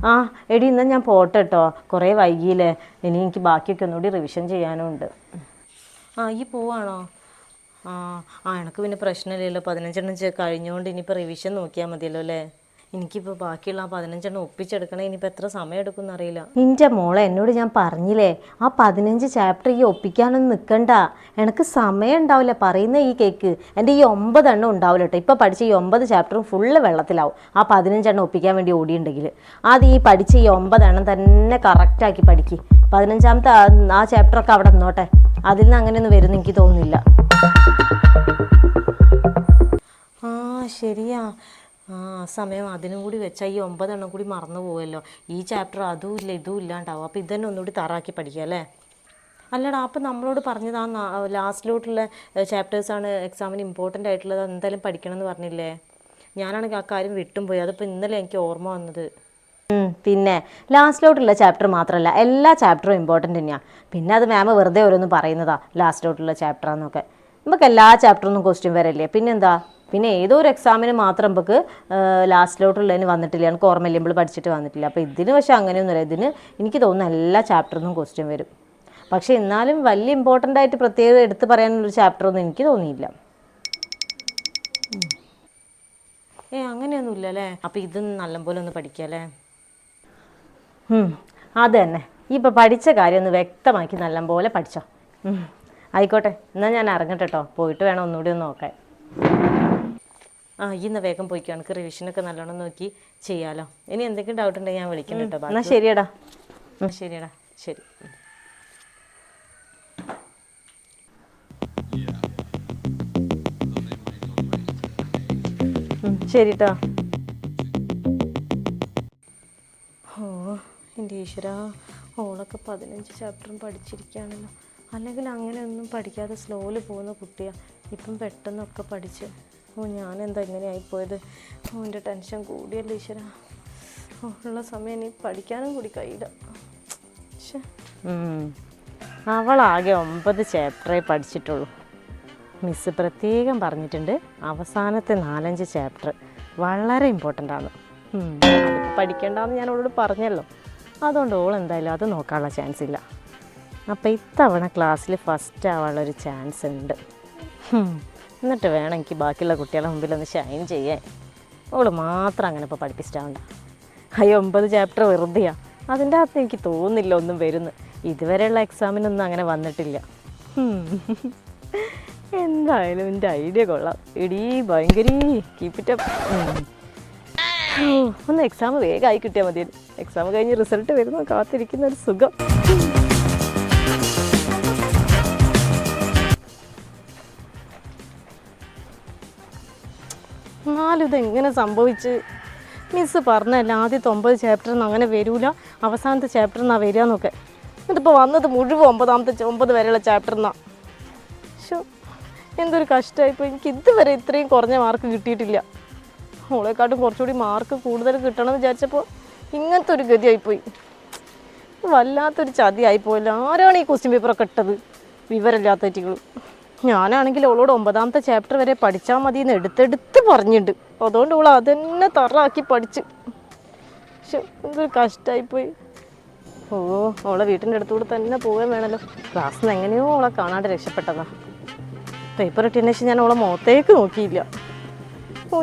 ആ എടി ഇന്ന് ഞാൻ പോട്ടെ കേട്ടോ, കുറേ വൈകിയില്ലേ. ഇനി എനിക്ക് ബാക്കിയൊക്കെ ഒന്നുകൂടി റിവിഷൻ ചെയ്യാനും ഉണ്ട്. ഈ പോവാണോ? ആ എനക്ക് പിന്നെ പ്രശ്നമില്ലല്ലോ, 15 കഴിഞ്ഞുകൊണ്ട് ഇനിയിപ്പോൾ റിവിഷൻ നോക്കിയാൽ മതിയല്ലോ അല്ലേ. എനിക്കിപ്പോൾ ബാക്കിയുള്ള ആ 15 ഒപ്പിച്ചെടുക്കണേ, ഇനിയിപ്പോൾ എത്ര സമയം എടുക്കും എന്നറിയില്ല. നിൻ്റെ മോളെ എന്നോട് ഞാൻ പറഞ്ഞില്ലേ, ആ 15 ചാപ്റ്റർ ഈ ഒപ്പിക്കാനൊന്നും നിൽക്കണ്ട. എനിക്ക് സമയം ഉണ്ടാവില്ല പറയുന്ന ഈ കേക്ക്. എൻ്റെ ഈ 9 ഉണ്ടാവില്ല കേട്ടോ. ഇപ്പോൾ പഠിച്ച ഈ 9 ചാപ്റ്ററും ഫുള്ള് വെള്ളത്തിലാവും ആ 15 ഒപ്പിക്കാൻ വേണ്ടി ഓടിയുണ്ടെങ്കിൽ. അത് ഈ പഠിച്ച ഈ 9 തന്നെ കറക്റ്റാക്കി പഠിക്ക്. 15ാമത്തെ ആ ചാപ്റ്ററൊക്കെ അവിടെ നിന്നോട്ടെ, അതിൽ നിന്ന് അങ്ങനെയൊന്നും വരുമെന്ന് എനിക്ക് തോന്നുന്നില്ല. ശരിയാ. സമയം അതിനും കൂടി വെച്ചാൽ ഈ 9 കൂടി മറന്നു പോവുമല്ലോ. ഈ ചാപ്റ്റർ അതും ഇല്ല ഇതും ഇല്ലാണ്ടാവും. അപ്പോൾ ഇതന്നെ ഒന്നുകൂടി തറാക്കി പഠിക്കുക അല്ലേ. അല്ലടാ, അപ്പം നമ്മളോട് പറഞ്ഞത് ആ ലാസ്റ്റിലോട്ടുള്ള ചാപ്റ്റേഴ്സാണ് എക്സാമിന് ഇമ്പോർട്ടൻ്റ് ആയിട്ടുള്ളത്, എന്തായാലും പഠിക്കണം എന്ന് പറഞ്ഞില്ലേ. ഞാനാണെങ്കിൽ ആ കാര്യം വിട്ടും പോയി. അതിപ്പോൾ ഇന്നലെ എനിക്ക് ഓർമ്മ വന്നത്. പിന്നെ ലാസ്റ്റിലോട്ടുള്ള ചാപ്റ്റർ മാത്രമല്ല, എല്ലാ ചാപ്റ്ററും ഇമ്പോർട്ടൻ്റ് തന്നെയാണ്. പിന്നെ അത് മാം വെറുതെ ഓരോന്ന് പറയുന്നതാ ലാസ്റ്റിലോട്ടുള്ള ചാപ്റ്ററാന്നൊക്കെ. നമുക്ക് എല്ലാ ചാപ്റ്ററൊന്നും ക്വസ്റ്റ്യൻ വരല്ലേ. പിന്നെന്താ, പിന്നെ ഏതോ ഒരു എക്സാമിന് മാത്രം നമുക്ക് ലാസ്റ്റിലോട്ടുള്ളതിന് വന്നിട്ടില്ല. എനിക്ക് ഓർമ്മയില്ല, നമ്മൾ പഠിച്ചിട്ട് വന്നിട്ടില്ല. അപ്പോൾ ഇതിന് പക്ഷേ അങ്ങനെയൊന്നുമില്ല. ഇതിന് എനിക്ക് തോന്നുന്നു എല്ലാ ചാപ്റ്ററിനും ക്വസ്റ്റ്യൻ വരും. പക്ഷേ എന്നാലും വലിയ ഇമ്പോർട്ടൻ്റ് ആയിട്ട് പ്രത്യേകം എടുത്ത് പറയാനുള്ളൊരു ചാപ്റ്ററൊന്നും എനിക്ക് തോന്നിയില്ല. അങ്ങനെയൊന്നുമില്ല അല്ലേ. അപ്പോൾ ഇത് നല്ലപോലെ ഒന്ന് പഠിക്കുക അല്ലേ. അത് തന്നെ. ഇപ്പോൾ പഠിച്ച കാര്യം ഒന്ന് വ്യക്തമാക്കി നല്ലപോലെ പഠിച്ചോ. ആയിക്കോട്ടെ, എന്നാൽ ഞാൻ ഇറങ്ങട്ടെ കേട്ടോ. പോയിട്ട് വേണം ഒന്നുകൂടി ഒന്ന് നോക്കാൻ. ഇന്ന് വേഗം പോയിക്കോ, എനിക്ക് റിവിഷനൊക്കെ നല്ലോണം നോക്കി ചെയ്യാമല്ലോ. ഇനി എന്തെങ്കിലും ഡൗട്ട് ഉണ്ടെങ്കിൽ ഞാൻ വിളിക്കണം കേട്ടോ. എന്നാൽ ശരിയടാ. ശരിയടാ, ശരി. ശരി കേട്ടോ. എൻ്റെ ഈശ്വര, ഓളൊക്കെ 15 ചാപ്റ്ററും പഠിച്ചിരിക്കുകയാണല്ലോ. അല്ലെങ്കിൽ അങ്ങനെയൊന്നും പഠിക്കാതെ സ്ലോയിൽ പോകുന്ന കുട്ടിയാണ്. ഇപ്പം പെട്ടെന്നൊക്കെ പഠിച്ച്. ഞാനെന്താ ഇങ്ങനെ ആയിപ്പോയത്. എൻ്റെ ടെൻഷൻ കൂടിയല്ലോ ഈശ്വര. ഉള്ള സമയം ഇനി പഠിക്കാനും കൂടി കഴിയില്ല. അവളാകെ 9 ചാപ്റ്ററേ പഠിച്ചിട്ടുള്ളൂ. മിസ്സ് പ്രത്യേകം പറഞ്ഞിട്ടുണ്ട് അവസാനത്തെ 4-5 ചാപ്റ്റർ വളരെ ഇമ്പോർട്ടൻ്റ് ആണ്. അതിപ്പോൾ പഠിക്കേണ്ടെന്ന് ഞാൻ അവളോട് പറഞ്ഞല്ലോ. അതുകൊണ്ട് ഓൾ എന്തായാലും അത് നോക്കാനുള്ള ചാൻസ് ഇല്ല. അപ്പോൾ ഇത്തവണ ക്ലാസ്സിൽ ഫസ്റ്റ് ആവാനുള്ളൊരു ചാൻസ് ഉണ്ട്. എന്നിട്ട് വേണം എനിക്ക് ബാക്കിയുള്ള കുട്ടികളുടെ മുമ്പിലൊന്ന് ഷൈൻ ചെയ്യാൻ. ഓൾ മാത്രം അങ്ങനെ ഇപ്പോൾ പഠിപ്പിച്ചിട്ടാവണ്ട. 9 ചാപ്റ്റർ വെറുതെയാണ്. അതിൻ്റെ അകത്ത് എനിക്ക് തോന്നുന്നില്ല ഒന്നും വരുന്നു. ഇതുവരെയുള്ള എക്സാമിനൊന്നും അങ്ങനെ വന്നിട്ടില്ല. എന്തായാലും എൻ്റെ ഐഡിയ കൊള്ളാം. എടീ ഭയങ്കര കീപ്പ് ഇറ്റ് അപ്പ്. ഒന്ന് എക്സാം വേഗമായി കിട്ടിയാൽ മതി. എക്സാം കഴിഞ്ഞ് റിസൾട്ട് വരുന്ന കാത്തിരിക്കുന്ന ഒരു സുഖം. എന്നാലും ഇതെങ്ങനെ സംഭവിച്ച്? മിസ്സ് പറഞ്ഞല്ല ആദ്യത്തെ 9 ചാപ്റ്ററിന്ന് അങ്ങനെ വരൂല, അവസാനത്തെ ചാപ്റ്ററിന്നാണ് വരിക എന്നൊക്കെ. എന്നിട്ടിപ്പോൾ വന്നത് മുഴുവൻ 9 വരെയുള്ള ചാപ്റ്ററിന്നാണ്. എന്തൊരു കഷ്ടമായിപ്പോൾ. എനിക്ക് ഇതുവരെ ഇത്രയും കുറഞ്ഞ മാർക്ക് കിട്ടിയിട്ടില്ല. അവളെക്കാട്ടും കുറച്ചുകൂടി മാർക്ക് കൂടുതൽ കിട്ടണമെന്ന് വിചാരിച്ചപ്പോൾ ഇങ്ങനത്തെ ഒരു ഗതിയായിപ്പോയി. വല്ലാത്തൊരു ചതിയായിപ്പോയല്ലോ. ആരാണ് ഈ ക്വസ്റ്റ്യൻ പേപ്പറൊക്കെ ഇട്ടത്? വിവരമില്ലാത്ത കുട്ടികൾ. ഞാനാണെങ്കിൽ അവളോട് 9ാമത്തെ ചാപ്റ്റർ വരെ പഠിച്ചാൽ മതി എന്ന് എടുത്തെടുത്ത് പറഞ്ഞിട്ടുണ്ട്. അതുകൊണ്ട് അവൾ അതന്നെ തറാക്കി പഠിച്ച്. പക്ഷെ എന്തൊരു കഷ്ടമായിപ്പോയി. അവളെ വീട്ടിൻ്റെ അടുത്തുകൂടെ തന്നെ പോകാൻ വേണമല്ലോ. ക്ലാസ്സിൽ നിന്ന് എങ്ങനെയോ അവളെ കാണാണ്ട് രക്ഷപ്പെട്ടതാ. പേപ്പർ ഇട്ടതിന് ശേഷം ഞാൻ അവളെ മുഖത്തേക്ക് നോക്കിയില്ല.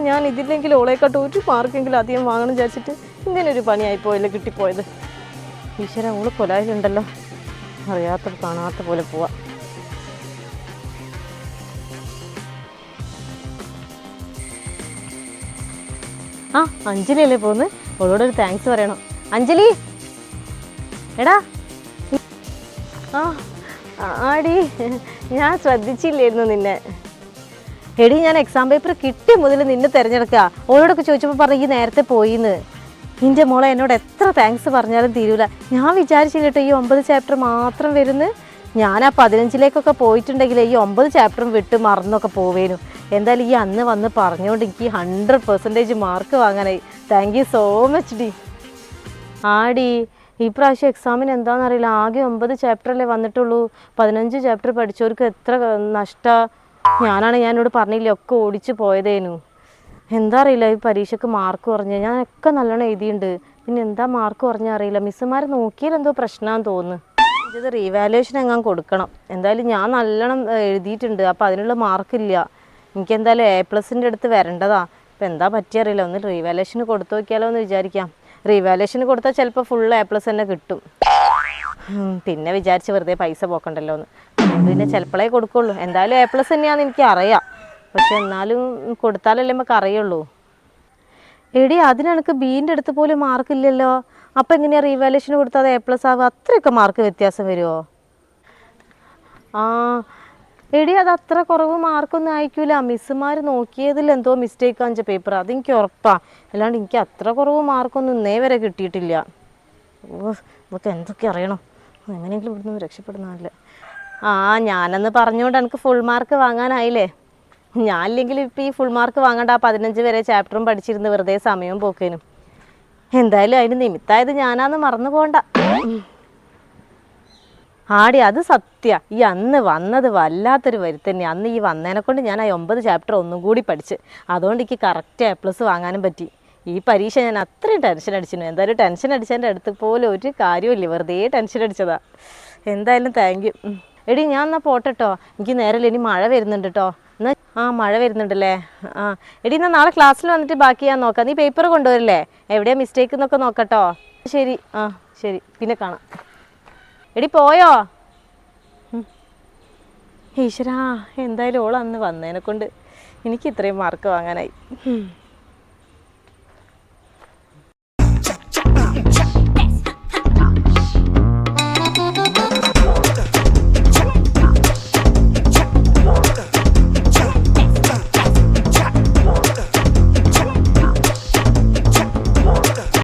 ഞാൻ ഇതില്ലെങ്കിൽ അവളെക്കാട്ട് ഒരു മാർക്കെങ്കിലും അധികം വാങ്ങണം വിചാരിച്ചിട്ട് ഇങ്ങനൊരു പണിയായിപ്പോയല്ലോ കിട്ടിപ്പോയത്. ഈശ്വര, അവള് കൊലായിലുണ്ടല്ലോ. അറിയാത്ത കാണാത്ത പോലെ പോവാ. അഞ്ജലി അല്ലേ പോന്ന്? അവളോടൊരു താങ്ക്സ് പറയണം. അഞ്ജലി, എടാ. ആടി, ഞാൻ ശ്രദ്ധിച്ചില്ലായിരുന്നു നിന്നെ. എടി, ഞാൻ എക്സാം പേപ്പർ കിട്ടിയ മുതൽ നിന്നെ തിരഞ്ഞെടുക്കുക. ഓളോടൊക്കെ ചോദിച്ചപ്പോൾ പറഞ്ഞു ഈ നേരത്തെ പോയിന്ന്. നിൻ്റെ മോളെ എന്നോട് എത്ര താങ്ക്സ് പറഞ്ഞാലും തീരൂല. ഞാൻ വിചാരിച്ചില്ല കേട്ടോ ഈ 9 ചാപ്റ്റർ മാത്രം വരുന്നു. ഞാൻ ആ 15ലേക്കൊക്കെ പോയിട്ടുണ്ടെങ്കിൽ ഈ 9 ചാപ്റ്ററും വിട്ട് മറന്നൊക്കെ പോവേനു. എന്തായാലും ഈ അന്ന് വന്ന് പറഞ്ഞുകൊണ്ട് എനിക്ക് 100% മാർക്ക് വാങ്ങാനായി. താങ്ക് യു സോ മച്ച് ഡി. ആടി, ഈ പ്രാവശ്യം എക്സാമിന് എന്താണെന്നറിയില്ല. ആകെ 9 ചാപ്റ്ററല്ലേ വന്നിട്ടുള്ളൂ. 15 ചാപ്റ്റർ പഠിച്ചവർക്ക് എത്ര നഷ്ടമാണ്. ഞാനോട് പറഞ്ഞില്ലേ ഒക്കെ ഓടിച്ച് പോയതേനു. എന്താ അറിയില്ല ഈ പരീക്ഷയ്ക്ക് മാർക്ക് കുറഞ്ഞ്. ഞാനൊക്കെ നല്ലോണം എഴുതിയിട്ടുണ്ട്. പിന്നെ എന്താ മാർക്ക് കുറഞ്ഞ അറിയില്ല. മിസ്സുമാർ നോക്കിയാൽ എന്തോ പ്രശ്നമാണെന്ന് തോന്നുന്നു. ഇത് റീവാലുവേഷൻ എങ്ങാൻ കൊടുക്കണം. എന്തായാലും ഞാൻ നല്ലോണം എഴുതിയിട്ടുണ്ട്. അപ്പോൾ അതിനുള്ള മാർക്കില്ല. എനിക്കെന്തായാലും A+ൻ്റെ അടുത്ത് വരേണ്ടതാ. അപ്പോൾ എന്താ പറ്റിയറിയില്ല. ഒന്ന് റീവാലുവേഷന് കൊടുത്തു നോക്കിയാലോ എന്ന് വിചാരിക്കാം. റീവാലുവേഷന് കൊടുത്താൽ ചിലപ്പോൾ ഫുൾ A+ തന്നെ കിട്ടും. പിന്നെ വിചാരിച്ച് വെറുതെ പൈസ പോക്കണ്ടല്ലോ എന്ന്. അതുകൊണ്ട് പിന്നെ ചിലപ്പോഴേ കൊടുക്കുള്ളൂ. എന്തായാലും A+ തന്നെയാണെന്ന് എനിക്ക് അറിയാം. പക്ഷെ എന്നാലും കൊടുത്താലല്ലേ നമുക്ക് അറിയുള്ളൂ. എടി അതിനെനിക്ക് ബീൻ്റെ അടുത്ത് പോലും മാർക്കില്ലല്ലോ. അപ്പം എങ്ങനെയാണ് റീവാലുവേഷന് കൊടുത്താൽ A+ ആവുക? അത്രയൊക്കെ മാർക്ക് വ്യത്യാസം വരുമോ? ആ എടി അത് അത്ര കുറവ് മാർക്കൊന്നും അയക്കൂല. മിസ്സുമാർ നോക്കിയതിൽ എന്തോ മിസ്റ്റേക്ക് കാണിച്ച പേപ്പർ, അതെനിക്ക് ഉറപ്പാണ്. അല്ലാണ്ട് എനിക്ക് അത്ര കുറവ് മാർക്കൊന്നും ഇന്നേ വരെ കിട്ടിയിട്ടില്ല. ഇതൊക്കെ എന്തൊക്കെ അറിയണം. എങ്ങനെയെങ്കിലും ഇവിടുന്ന് രക്ഷപ്പെടുന്നതല്ലേ. ഞാനെന്ന് പറഞ്ഞുകൊണ്ട് എനിക്ക് ഫുൾ മാർക്ക് വാങ്ങാനായില്ലേ. ഞാനില്ലെങ്കിൽ ഇപ്പോൾ ഈ ഫുൾ മാർക്ക് വാങ്ങേണ്ട 15 വരെ ചാപ്റ്ററും പഠിച്ചിരുന്ന് വെറുതെ സമയവും പോക്കേനും. എന്തായാലും അതിന് നിമിത്തായത് ഞാനാന്ന് മറന്നു പോകണ്ട. ആടി അത് സത്യ. ഈ അന്ന് വന്നത് വല്ലാത്തൊരു വരുത്തന്നെ. അന്ന് ഈ വന്നതിനെ കൊണ്ട് ഞാൻ ആ 9 ചാപ്റ്റർ ഒന്നും കൂടി പഠിച്ച്. അതുകൊണ്ട് എനിക്ക് കറക്റ്റ് A+ വാങ്ങാനും പറ്റി. ഈ പരീക്ഷ ഞാൻ അത്രയും ടെൻഷൻ അടിച്ചിരുന്നു. എന്തായാലും ടെൻഷൻ അടിച്ചതിൻ്റെ അടുത്ത് പോലെ ഒരു കാര്യമില്ല. വെറുതെ ടെൻഷൻ അടിച്ചതാ. എന്തായാലും താങ്ക് യു. എടി ഞാൻ എന്നാൽ പോട്ടെട്ടോ. എനിക്ക് നേരമില്ല. ഇനി മഴ വരുന്നുണ്ട് കേട്ടോ. എന്നാൽ മഴ വരുന്നുണ്ടല്ലേ. എടി എന്നാൽ നാളെ ക്ലാസ്സിൽ വന്നിട്ട് ബാക്കി ഞാൻ നോക്കാം. നീ പേപ്പർ കൊണ്ടുവരില്ലേ? എവിടെയാ മിസ്റ്റേക്ക് എന്നൊക്കെ നോക്കട്ടോ. ശരി. ശരി, പിന്നെ കാണാം. എടി പോയോ? ഈശ്വരാ, എന്തായാലും ഓൾ അന്ന് വന്നതിനെ കൊണ്ട് എനിക്ക് ഇത്രയും മാർക്ക് വാങ്ങാനായി.